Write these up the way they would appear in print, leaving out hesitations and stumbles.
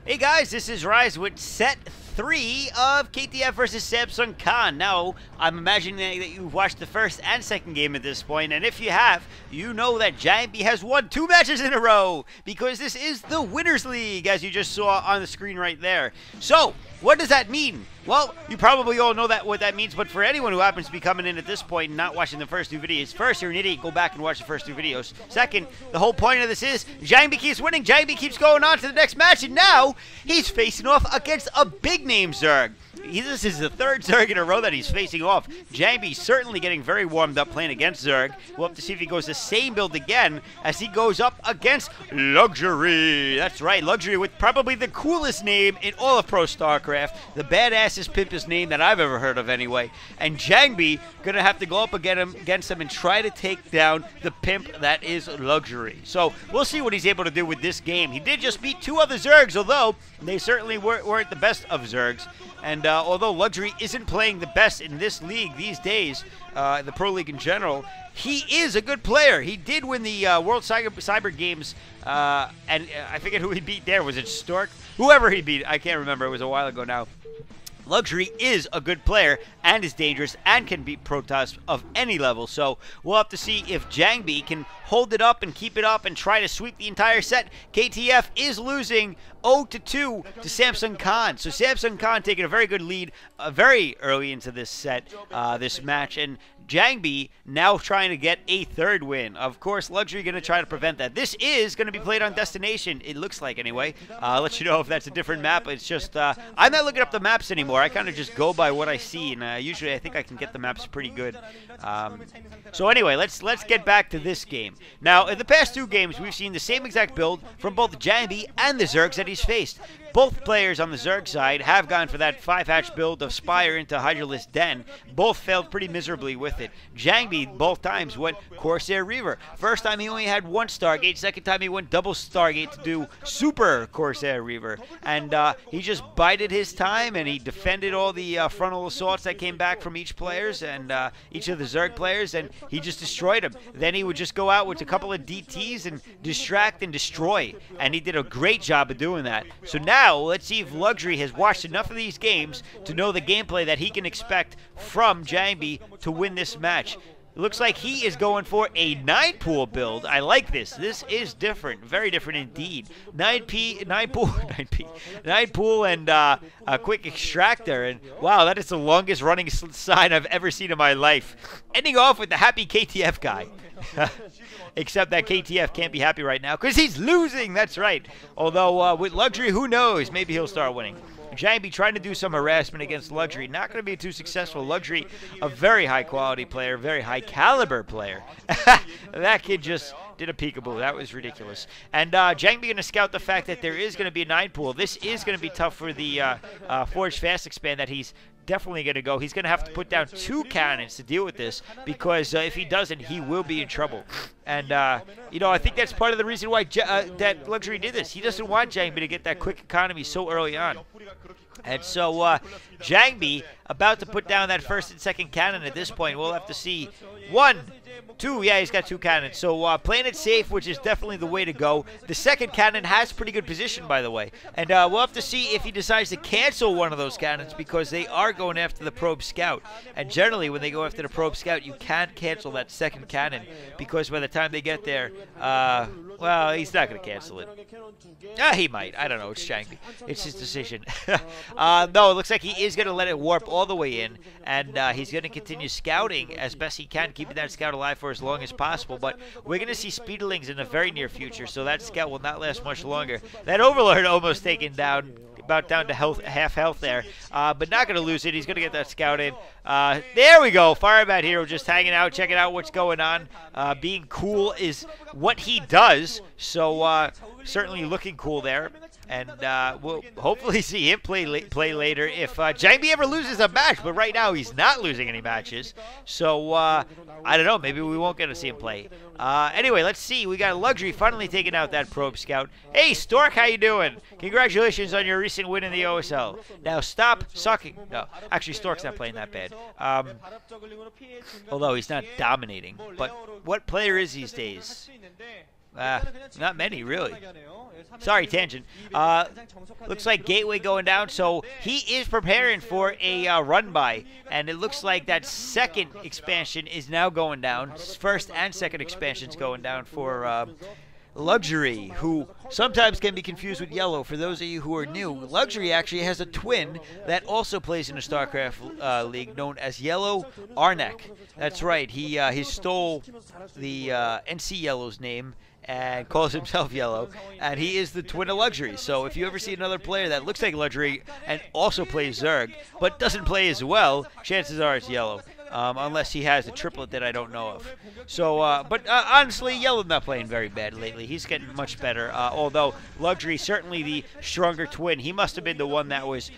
Hey guys, this is Rise with set 3 of KTF versus Samsung Khan. Now, I'm imagining that you've watched the first and second game at this point, and if you have, you know that Jangbi has won 2 matches in a row, because this is the Winners League, as you just saw on the screen right there. So, what does that mean? Well, you probably all know what that means, but for anyone who happens to be coming in at this point and not watching the first 2 videos, first, you're an idiot, go back and watch the first 2 videos. Second, the whole point of this is Jangbi keeps winning, Jangbi keeps going on to the next match, and now he's facing off against a big-name Zerg. This is the 3rd Zerg in a row that he's facing off. Jangbi certainly getting very warmed up playing against Zerg. We'll have to see if he goes the same build again as he goes up against Luxury. That's right, Luxury with probably the coolest name in all of Pro StarCraft. The badassest, pimpest name that I've ever heard of anyway. And Jangbi going to have to go up against him and try to take down the pimp that is Luxury. So we'll see what he's able to do with this game. He did just beat 2 other Zergs, although they certainly weren't the best of Zergs. And although Luxury isn't playing the best in this league these days, the Pro League in general, he is a good player. He did win the World Cyber Games, and I forget who he beat there. Was it Stork? Whoever he beat, I can't remember. It was a while ago now. Luxury is a good player and is dangerous and can beat Protoss of any level. So we'll have to see if Jangbi can hold it up and keep it up and try to sweep the entire set. KTF is losing 0-2 to Samsung Khan. So Samsung Khan taking a very good lead very early into this set, this match. And Jangbi now trying to get a 3rd win. Of course, Luxury going to try to prevent that. This is going to be played on Destination, it looks like anyway. I'll let you know if that's a different map. It's just, I'm not looking up the maps anymore. I kind of just go by what I see, and usually I think I can get the maps pretty good. So anyway, let's get back to this game. Now, in the past 2 games, we've seen the same exact build from both Jangbi and the Zergs that he's faced. Both players on the Zerg side have gone for that 5-hatch build of Spire into Hydralisk Den. Both failed pretty miserably with it. Jangbi both times went Corsair Reaver. First time he only had 1 Stargate. Second time he went double Stargate to do Super Corsair Reaver. And he just bided his time, and he defended all the frontal assaults that came back from each players and each of the Zerg players, and he just destroyed them. Then he would just go out with a couple of DTs and distract and destroy. And he did a great job of doing that. So now, let's see if Luxury has watched enough of these games to know the gameplay that he can expect from Jangbi to win this match. It looks like he is going for a 9-pool build. I like this. This is different. Very different indeed. 9 pool and a quick extractor. And wow, that is the longest running sign I've ever seen in my life. Ending off with the happy KTF guy. Except that KTF can't be happy right now because he's losing. That's right. Although with Luxury, who knows? Maybe he'll start winning. Jangbi trying to do some harassment against Luxury. Not going to be too successful. Luxury, a very high-quality player, very high-caliber player. That kid just did a peekaboo. That was ridiculous. And Jangbi going to scout the fact that there is going to be a 9-pool. This is going to be tough for the Forge Fast Expand that he's definitely going to go. He's going to have to put down 2 cannons to deal with this, because if he doesn't, he will be in trouble. And, you know, I think that's part of the reason why that Luxury did this. He doesn't want Jangbi to get that quick economy so early on. And so Jangbi about to put down that 1st and 2nd cannon at this point. We'll have to see. 1, 2, yeah, he's got 2 cannons. So playing it safe, which is definitely the way to go. The 2nd cannon has pretty good position, by the way. And we'll have to see if he decides to cancel one of those cannons, because they are going after the Probe Scout. And generally, when they go after the Probe Scout, you can't cancel that 2nd cannon, because by the time they get there, well, he's not going to cancel it. He might. I don't know. It's Jangbi. It's his decision. No, it looks like he is going to let it warp all the way in, and he's going to continue scouting as best he can, keeping that scout alive for as long as possible. But we're going to see Speederlings in the very near future, so that scout will not last much longer. That Overlord almost taken down, about down to half health there, but not going to lose it. He's going to get that scout in. There we go. Firebat Hero just hanging out, checking out what's going on. Being cool is what he does, so certainly looking cool there. And we'll hopefully see him play later if Jangbi ever loses a match. But right now, he's not losing any matches. So, I don't know. Maybe we won't get to see him play. Anyway, let's see. We got Luxury finally taking out that Probe Scout. Hey, Stork, how you doing? Congratulations on your recent win in the OSL. Now, stop sucking. No, actually, Stork's not playing that bad. Although he's not dominating. But what player is these days? Not many, really. Sorry, tangent. Looks like Gateway going down, so he is preparing for a run-by, and it looks like that second expansion is now going down. First and second expansions going down for Luxury, who sometimes can be confused with Yellow. For those of you who are new, Luxury actually has a twin that also plays in the StarCraft League known as Yellow Arnak. That's right, he stole the NC Yellow's name and calls himself Yellow, and he is the twin of Luxury. So if you ever see another player that looks like Luxury and also plays Zerg, but doesn't play as well, chances are it's Yellow. Unless he has a triplet that I don't know of. So, but honestly, Yellow's not playing very bad lately. He's getting much better, although Luxury, certainly the stronger twin. He must have been the one that was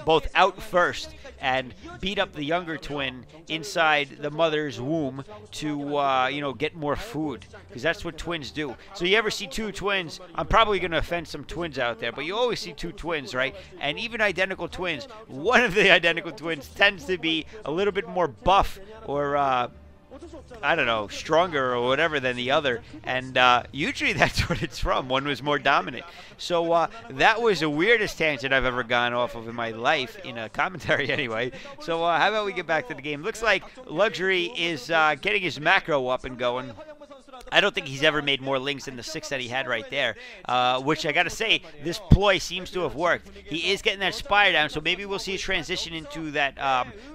both out first and beat up the younger twin inside the mother's womb to, get more food, because that's what twins do. So you ever see two twins, I'm probably going to offend some twins out there, but you always see two twins, right? And even identical twins, one of the identical twins tends to be a little bit more buff or I don't know, stronger or whatever than the other, and usually that's what it's from. One was more dominant. So that was the weirdest tangent I've ever gone off of in my life, in a commentary anyway. So how about we get back to the game? Looks like Luxury is getting his macro up and going. I don't think he's ever made more links than the 6 that he had right there, which I got to say, this ploy seems to have worked. He is getting that Spire down, so maybe we'll see a transition into that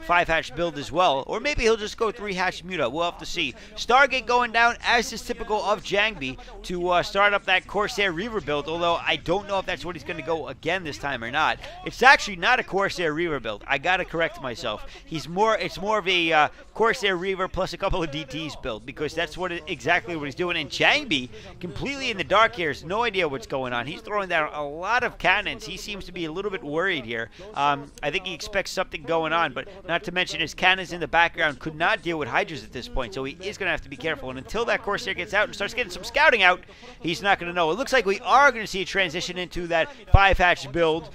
5-hatch build as well, or maybe he'll just go 3-hatch Muta. We'll have to see. Stargate going down, as is typical of Jangbi, to start up that Corsair Reaver build, although I don't know if that's what he's going to go again this time or not. It's actually not a Corsair Reaver build. I got to correct myself. It's more of a Corsair Reaver plus a couple of DTs build, because that's exactly what he's doing. And Jangbi, completely in the dark here, has no idea what's going on. He's throwing down a lot of cannons. He seems to be a little bit worried here. I think he expects something going on, but not to mention his cannons in the background could not deal with Hydras at this point, so he is going to have to be careful. And until that Corsair gets out and starts getting some scouting out, he's not going to know. It looks like we are going to see a transition into that 5-hatch build.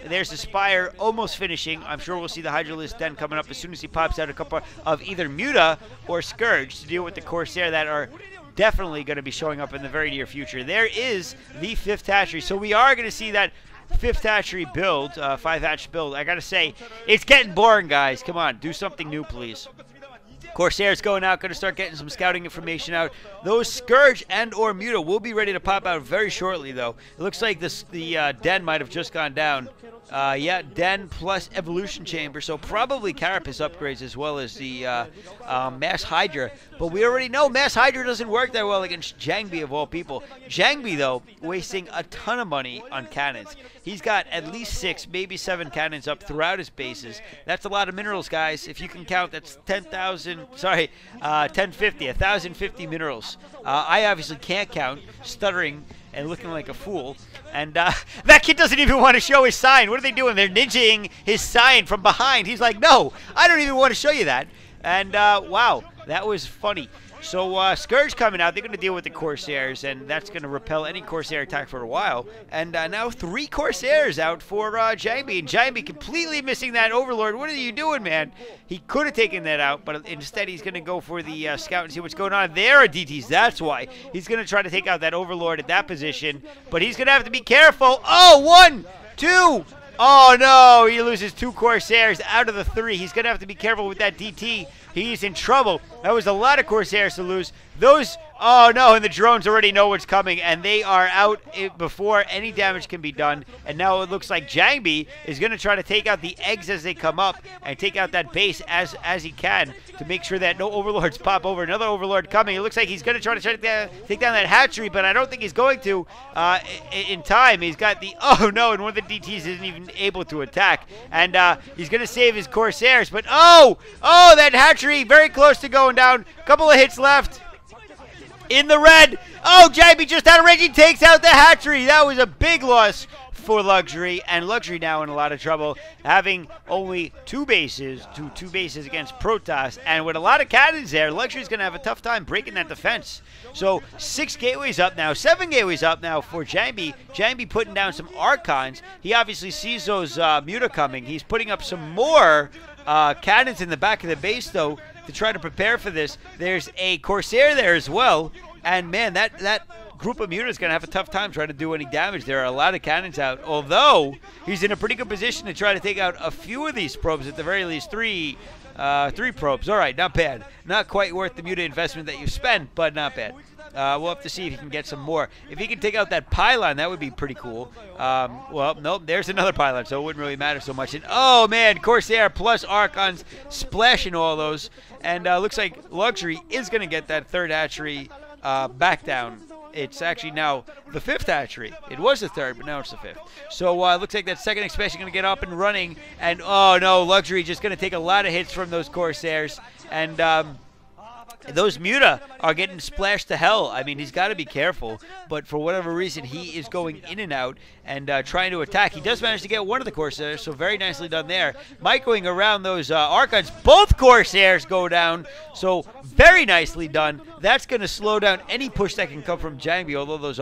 There's the Spire almost finishing. I'm sure we'll see the Hydralisk Den coming up as soon as he pops out a couple of either Muta or Scourge to deal with the Corsair that are definitely going to be showing up in the very near future. There is the 5th hatchery, so we are going to see that 5th hatchery build, 5-hatch build. I got to say, it's getting boring, guys. Come on, do something new, please. Corsair's going out, going to start getting some scouting information out. Those Scourge and or Muta will be ready to pop out very shortly, though. It looks like the Den might have just gone down. Yeah, Den plus Evolution Chamber, so probably Carapace upgrades as well as the Mass Hydra. But we already know Mass Hydra doesn't work that well against Jangbi of all people. Jangbi, though, wasting a ton of money on cannons. He's got at least 6, maybe 7 cannons up throughout his bases. That's a lot of minerals, guys. If you can count, that's 1,050 minerals. I obviously can't count, stuttering and looking like a fool. And that kid doesn't even want to show his sign. What are they doing? They're ninjaing his sign from behind. He's like, no, I don't even want to show you that. And wow, that was funny. So Scourge coming out. They're going to deal with the Corsairs, and that's going to repel any Corsair attack for a while. And now 3 Corsairs out for Jangbi. And Jangbi completely missing that Overlord. What are you doing, man? He could have taken that out, but instead he's going to go for the scout and see what's going on. There are DTs. That's why. He's going to try to take out that Overlord at that position, but he's going to have to be careful. Oh, 1, 2. Oh, no. He loses 2 Corsairs out of the 3. He's going to have to be careful with that DT. He's in trouble. That was a lot of Corsairs to lose. Those, oh no, and the drones already know what's coming, and they are out before any damage can be done. And now it looks like Jangbi is going to try to take out the eggs as they come up and take out that base as he can to make sure that no Overlords pop over. Another Overlord coming. It looks like he's going to try to take down that hatchery, but I don't think he's going to in time. He's got the, oh no, and one of the DTs isn't even able to attack. And he's going to save his Corsairs, but oh, that hatchery very close to going down. Couple of hits left. In the red. Oh, Jangbi just out of range. He takes out the hatchery. That was a big loss for Luxury, and Luxury now in a lot of trouble, having only 2 bases, two bases against Protoss, and with a lot of cannons there, Luxury's going to have a tough time breaking that defense. So 6 gateways up now, 7 gateways up now for Jangbi. Jangbi putting down some Archons. He obviously sees those Muta coming. He's putting up some more cannons in the back of the base, though, to try to prepare for this. There's a Corsair there as well. And man, that group of Muta is going to have a tough time trying to do any damage. There are a lot of cannons out, although he's in a pretty good position to try to take out a few of these probes, at the very least three probes. All right, not bad. Not quite worth the Muta investment that you spent, but not bad. We'll have to see if he can get some more. If he can take out that pylon, that would be pretty cool. Well, nope, there's another pylon, so it wouldn't really matter so much. And oh man, Corsair plus Archons splashing all those. And looks like Luxury is going to get that third hatchery back down. It's actually now the fifth hatchery. It was the third, but now it's the fifth. So looks like that second expansion going to get up and running. And oh no, Luxury just going to take a lot of hits from those Corsairs. And those Muta are getting splashed to hell. I mean, he's got to be careful, but for whatever reason, he is going in and out and trying to attack. He does manage to get one of the Corsairs, so very nicely done there. Mike going around those Archons. Both Corsairs go down, so very nicely done. That's going to slow down any push that can come from Jangbi, although those